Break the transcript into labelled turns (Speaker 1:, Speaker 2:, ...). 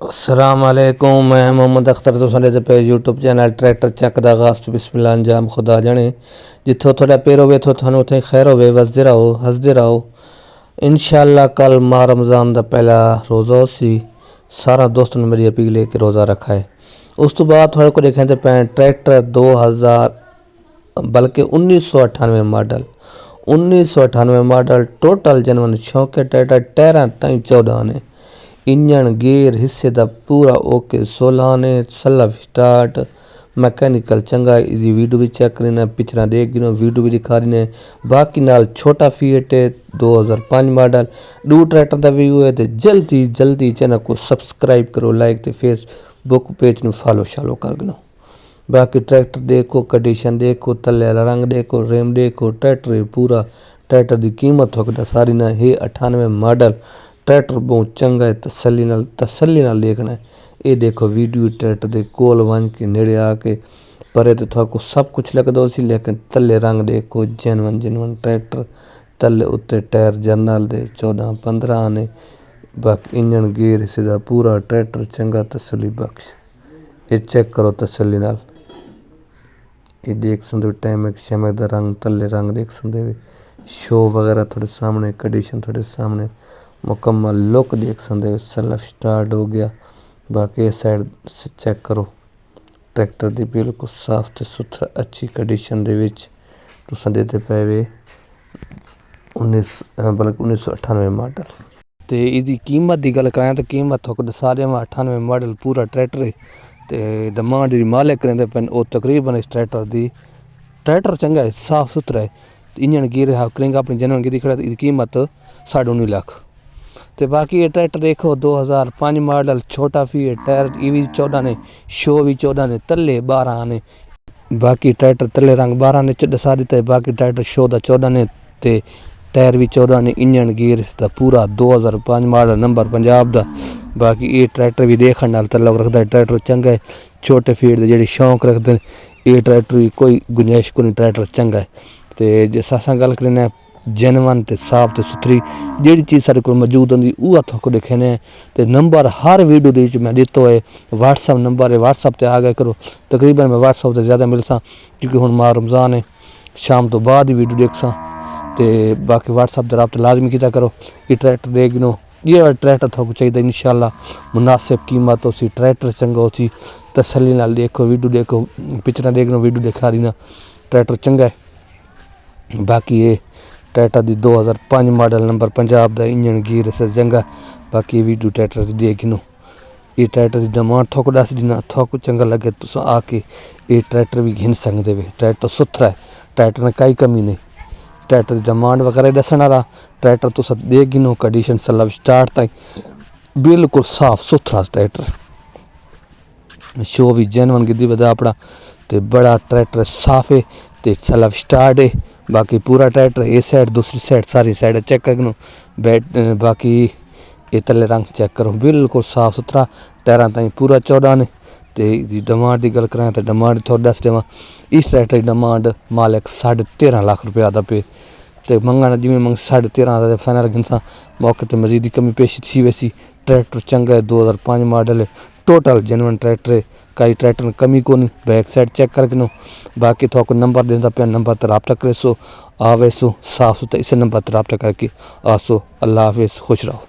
Speaker 1: अस्सलाम वालेकुम। मैं मोहम्मद अख्तर तो साडे पे यूट्यूब चैनल ट्रैक्टर चक दा आगाज़ तो बिस्मिल्लाह अंजाम खुदा जाने। जिथों थोड़ा पैर होवे तो थानू उत्थे खैर होवे, वसदे रहो हसदे रहो। इंशाअल्लाह कल माह रमज़ान दा पहला रोज़ा सी। सारा दोस्तों ने मेरी अपील है कि रोज़ा रखा है। उस तो बाद थोड़े को देखें तो पैं ट्रैक्टर 2000 बल्कि 1998 मॉडल 1998 मॉडल टोटल जनवन शौक ट्रैक्टर टायरां ताईं 14 ने। इंजन गेयर हिस्से का पूरा ओके 16 ने। सलफ स्टार्ट मैकेनिकल चंगा। इसकी वीडियो भी चेक करना, पिछड़ा देख गिनो, वीडियो भी दिखा रही ने। बाकी नाल छोटा फीएट है 2005 मॉडल। दो ट्रैक्टर का व्यू है तो जल्दी जल्दी चैनल को सब्सक्राइब करो, लाइक तो फेसबुक पेज में फॉलो शालो कर गिनो। बाकी ट्रैक्टर देखो, कंडीशन देखो, तले वाला रंग देखो, रेम देखो, ट्रैक्टर पूरा। ट्रैक्टर की कीमत हो सारी ना है 98 मॉडल। ट्रैक्टर बहुत चंगा है, तसली नाल देखना है। ये देखो वीडियो ट्रैक्टर के कोल वन के नेड़े आके परे तो थोड़ा सब कुछ लगता सी, लेकिन तले रंग देखो जेनवन ट्रैक्टर। तले उत्ते टायर जरनल दे 14-15 ने। बाकी इंजन गेयर सीधा पूरा ट्रैक्टर चंगा तसली बख्श। ये चेक करो तसली नाल। ये देख सकते टाइम एक शमे का रंग, तले रंग देख सकते, शो वगैरह थोड़े सामने, कंडीशन थोड़े सामने, मुकम्मल लुक देख सकते। सेल्फ स्टार्ट हो गया। बाकी साइड से चेक करो ट्रैक्टर की बिल्कुल साफ तो सुथरा अच्छी कंडीशन तुम देते पे वे 1998 मॉडल। तो इसकी कीमत की गल करां तो कीमत थोक सारे 98 मॉडल पूरा ट्रैक्टर है। तो डिमांड जी मालिक करेंगे पैन वो तकरीबन इस ट्रैक्टर की ट्रैक्टर चंगा है, साफ सुथरा है। इंजन गियर करेंगे अपनी जनवन की दिखा, इसकी कीमत 19.5 लाख। तो बाकी ये ट्रैक्टर देखो 2005 मॉडल, छोटा फी है, टायर ये भी 14 ने, शो भी 14 ने, तले 12 ने। बाकी ट्रैक्टर तले रंग 12 ने दसा दिता है। बाकी ट्रैक्टर शो का 14 ने, ते टायर भी 14 ने। इंजन गियर इसका पूरा 2005 मॉडल, नंबर पंजाब का। बाकी ये ट्रैक्टर भी देखने नाल तल्लुक रखता है। ट्रैक्टर चंगा है, छोटे फीट के जो शौक रखते हैं ये ट्रैक्टर की कोई गुंजाइश को नहीं, ट्रैक्टर चंगा है। तो जिस अस गल करें जेनवन तो साफ तो सुथरी जी चीज़ सारे को मौजूद होंगी वह थोक दिखेने। तो नंबर हर वीडियो के मैं दितो है, व्हाट्सअप नंबर है, व्हाट्सअप पर आ गया करो। तकरीबन मैं व्हाट्सअप से ज़्यादा मिलसा क्योंकि हुण माह रमज़ान है, शाम तो बाद ही वीडियो देखसा। तो बाकी व्हाट्सअप का रब्ता लाजमी किया करो। ये ट्रैक्टर देख गिनो, ये ट्रैक्टर थोक चाहिए इंशाअल्लाह मुनासिब कीमत हो सी, ट्रैक्टर चंगा हो सी, तसली नाल देखो, वीडियो देखो, पिछड़ा देखो, वीडियो दिखा रही ना, ट्रैक्टर चंगा है। बाकी ये ट्रैक्टर की 2005 मॉडल, नंबर पंजाब का, इंजन गियर से चंगा। बाकी वीडियो ट्रैक्टर की देख गिनो। ये ट्रैक्टर की डिमांड थोक दस देना, थोक चंगा लगे तो आके ये ट्रैक्टर भी घिन सकते वे। ट्रैक्टर सुथरा है, ट्रैक्टर में कोई कमी नहीं। ट्रैक्टर की डिमांड वगैरह दसन वाला ट्रैक्टर तुस देख गिनो, कंडीशन सलब स्टार्ट तक बिल्कुल साफ सुथरा ट्रैक्टर। शो भी जेनवन गिद्दी बदा अपना। तो बड़ा ट्रैक्टर साफ है, तो सलब स्टार्ट है। बाकी पूरा ट्रैक्टर ए साइड दूसरी साइड सारी साइड चेक करो। बाकी ये तले रंग चेक करो, बिल्कुल साफ सुथरा। टायरां ताईं पूरा 14 ने। तो डिमांड की गल करें तो डिमांड थोड़ा दस देव, इस ट्रैक्टर की डिमांड मालिक 13.5 लाख रुपया का पे। तो मंगना जिमें मंग 13.5 का फाइनल गिनसा, मौके पर मजीद कमी पेशी थी वैसी। ट्रैक्टर चंगा है, 2005 मॉडल है, टोटल जेनवन ट्रैक्टर है, कई ट्रैक्टर में कमी को नहीं। बैक साइड चेक करके नो। बाकी थोक नंबर देता पे, नंबर पर रब्ता करे सो आवे सो साफ सुथरा, इस नंबर पर रब्ता करके आसो। अल्लाह हाफिज़, खुश रहो।